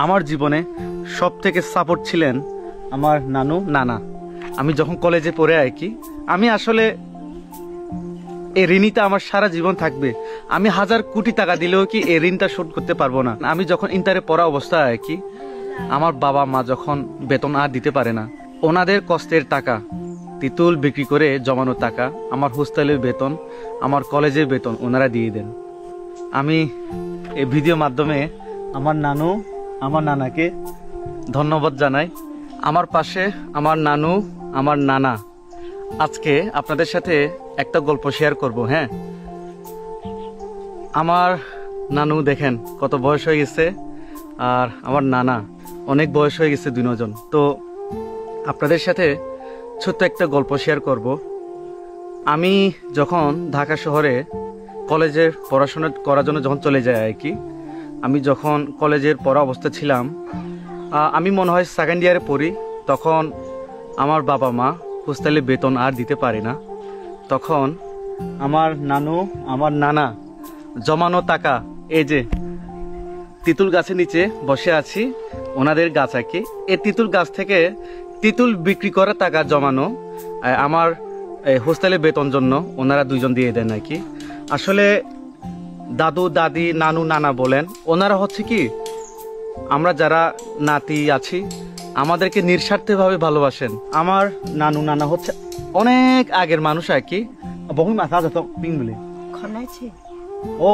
আমার জীবনে সব থেকে সাপোর্ট ছিলেন আমার নানু নানা। আমি যখন কলেজে পড়ে আমি আসলে এই ঋণীটা আমার সারা জীবন থাকবে। আমি হাজার কোটি টাকা দিলেও কি এই ঋণটা শোধ করতে পারবো না। আমি যখন ইন্টারে পড়া অবস্থায় আমার বাবা মা যখন বেতন আর দিতে পারে না, ওনাদের কষ্টের টাকা, তিতুল বিক্রি করে জমানো টাকা, আমার হোস্টেলের বেতন, আমার কলেজের বেতন ওনারা দিয়ে দেন। আমি এই ভিডিও মাধ্যমে আমার নানু আমার নানাকে ধন্যবাদ জানাই। আমার পাশে আমার নানু আমার নানা। আজকে আপনাদের সাথে একটা গল্প শেয়ার করব। হ্যাঁ, আমার নানু দেখেন কত বয়স হয়ে গেছে, আর আমার নানা অনেক বয়স হয়ে গেছে দুজন। তো আপনাদের সাথে ছোট্ট একটা গল্প শেয়ার করব। আমি যখন ঢাকা শহরে কলেজের পড়াশোনা করার জন্য যখন চলে যাই আমি যখন কলেজের পড়া অবস্থা ছিলাম, আমি মনে হয় সেকেন্ড ইয়ারে পড়ি, তখন আমার বাবা মা হোস্টেলে বেতন আর দিতে পারে না। তখন আমার নানু আমার নানা জমানো টাকা, এই যে তিতুল গাছের নিচে বসে আছি, ওনাদের গাছ এই তিতুল গাছ থেকে তিতুল বিক্রি করা টাকা জমানো আমার হোস্টেলে বেতন জন্য ওনারা দুইজন দিয়ে দেন আসলে দাদু দাদি নানু নানা বলেন, ওনারা হচ্ছে কি আমরা যারা নাতি আছি আমাদেরকে নিঃস্বার্থভাবে ভালোবাসেন। আমার নানু নানা হচ্ছে অনেক আগের মানুষ বহু মাথা যত পিং বলে ও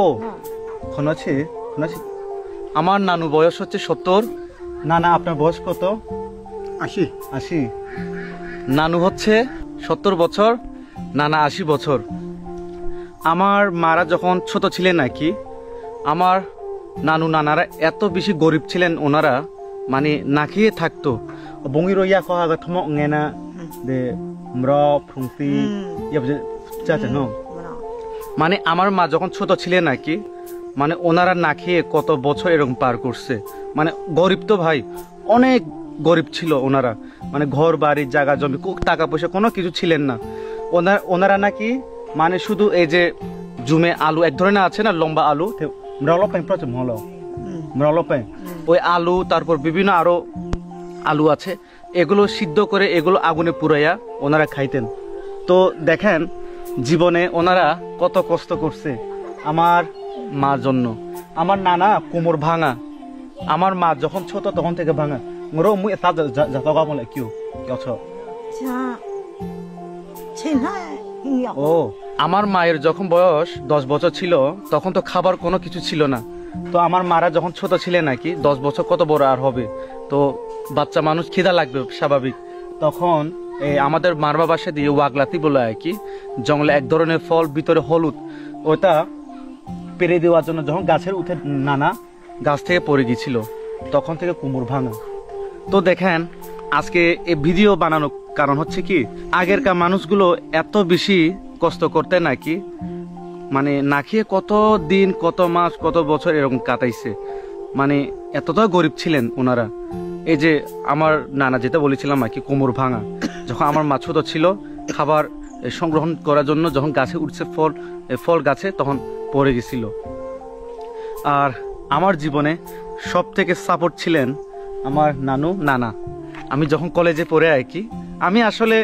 খনাছে। আমার নানু বয়স হচ্ছে 70। নানা আপনার বয়স কত? 80। নানু হচ্ছে 70 বছর, নানা 80 বছর। আমার মারা যখন ছোট ছিলেন আমার নানু নানারা এত বেশি গরিব ছিলেন, ওনারা মানে না খেয়ে থাকতো। বঙ্গির ইয়া কহা থমক না দে ফ্রুংতি মানে আমার মা যখন ছোট ছিলেন মানে ওনারা না খেয়ে কত বছর এরকম পার করছে। মানে গরিব তো ভাই, অনেক গরিব ছিল ওনারা। মানে ঘর বাড়ি জায়গা জমি টাকা পয়সা কোনো কিছু ছিলেন না। ওনারা মানে শুধু এই যে জুমে আলু এক ধরনের আছে না, লম্বা আলু, ওই আলু, তারপর বিভিন্ন আরো আলু আছে, এগুলো সিদ্ধ করে এগুলো আগুনে পুরাইয়া ওনারা খাইতেন। তো দেখেন জীবনে ওনারা কত কষ্ট করছে আমার মার জন্য। আমার নানা কোমর ভাঙা, আমার মা যখন ছোট তখন থেকে ভাঙা। ও আমার মায়ের যখন বয়স 10 বছর ছিল তখন তো খাবার কোনো কিছু ছিল না। তো আমার মারা যখন ছোট ছিলেন 10 বছর কত বড় আর হবে, তো বাচ্চা মানুষ খিদা লাগবে স্বাভাবিক। তখন আমাদের মারবা বাসা দিয়ে ওয়াগলাতি বলে জঙ্গলে এক ধরনের ফল, ভিতরে হলুদ, ওটা পেরে দেওয়ার জন্য যখন গাছের উঠে নানা গাছ থেকে পড়ে গিয়েছিল, তখন থেকে কোমর ভাঙা। তো দেখেন আজকে এই ভিডিও বানানোর কারণ হচ্ছে কি, আগেরকার মানুষগুলো এত বেশি কষ্ট করতে মানে না খেয়ে কত দিন, কত মাস, কত বছর এরকম কাটাইছে। মানে এতটা গরিব ছিলেন ওনারা। এই যে আমার নানা যেটা বলেছিলাম কোমর ভাঙা, যখন আমার মা ছোট ছিল খাবার সংগ্রহণ করার জন্য যখন গাছে উঠছে ফল গাছে, তখন পড়ে গেছিল। আর আমার জীবনে সব থেকে সাপোর্ট ছিলেন আমার নানু নানা। আমি যখন কলেজে পড়ে আমি আসলে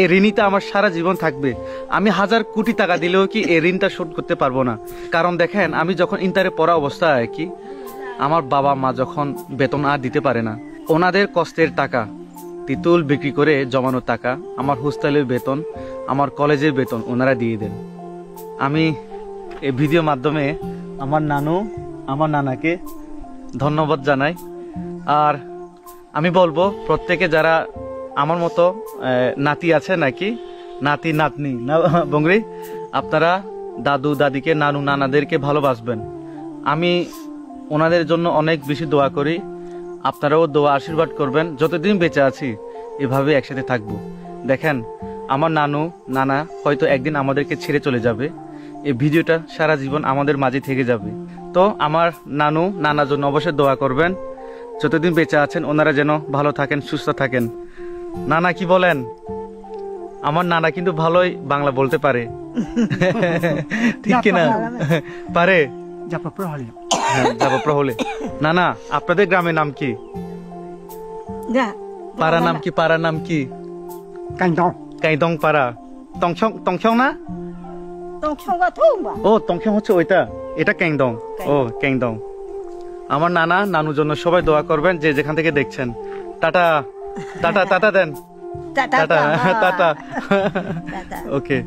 এই ঋণীটা আমার সারা জীবন থাকবে। আমি হাজার কোটি টাকা দিলেও কি এই ঋণটা শোধ করতে পারবো না। কারণ দেখেন আমি যখন ইন্টারে পড়া অবস্থায় আমার বাবা মা যখন বেতন আর দিতে পারে না, ওনাদের কষ্টের টাকা, তিতুল বিক্রি করে জমানো টাকা, আমার হোস্টেলের বেতন, আমার কলেজের বেতন ওনারা দিয়ে দেন। আমি এই ভিডিও মাধ্যমে আমার নানু আমার নানাকে ধন্যবাদ জানাই। আর আমি বলবো প্রত্যেকে যারা আমার মতো নাতি আছে নাতি নাতনি না বংরি, আপনারা দাদু দাদিকে, নানু নানাদেরকে ভালোবাসবেন। আমি ওনাদের জন্য অনেক বেশি দোয়া করি, আপনারাও দোয়া আশীর্বাদ করবেন। যতদিন বেঁচে আছি এভাবে একসাথে থাকবো। দেখেন আমার নানু নানা হয়তো একদিন আমাদেরকে ছেড়ে চলে যাবে, এই ভিডিওটা সারা জীবন আমাদের মাঝে থেকে যাবে। তো আমার নানু নানার জন্য অবশ্যই দোয়া করবেন, যতদিন বেঁচে আছেন ওনারা যেন ভালো থাকেন, সুস্থ থাকেন। নানা কি বলেন? আমার নানা কিন্তু ভালোই বাংলা বলতে পারে, ঠিক কিনা? পারে। হ্যাঁ যাবো প্রহলে। না না, আপনাদের গ্রামের নাম কি? পাড়া নাম কি? পাড়ার নাম কি? কাইদং পাড়া। তংখ্যং না? ও তংখ্যং হচ্ছে ওইটা, এটা ক্যাংদং। ও ক্যাংদং। আমার নানা নানুর জন্য সবাই দোয়া করবেন, যে যেখান থেকে দেখছেন। টাটা টাটা টাটা দেন। Tata tata. ওকে।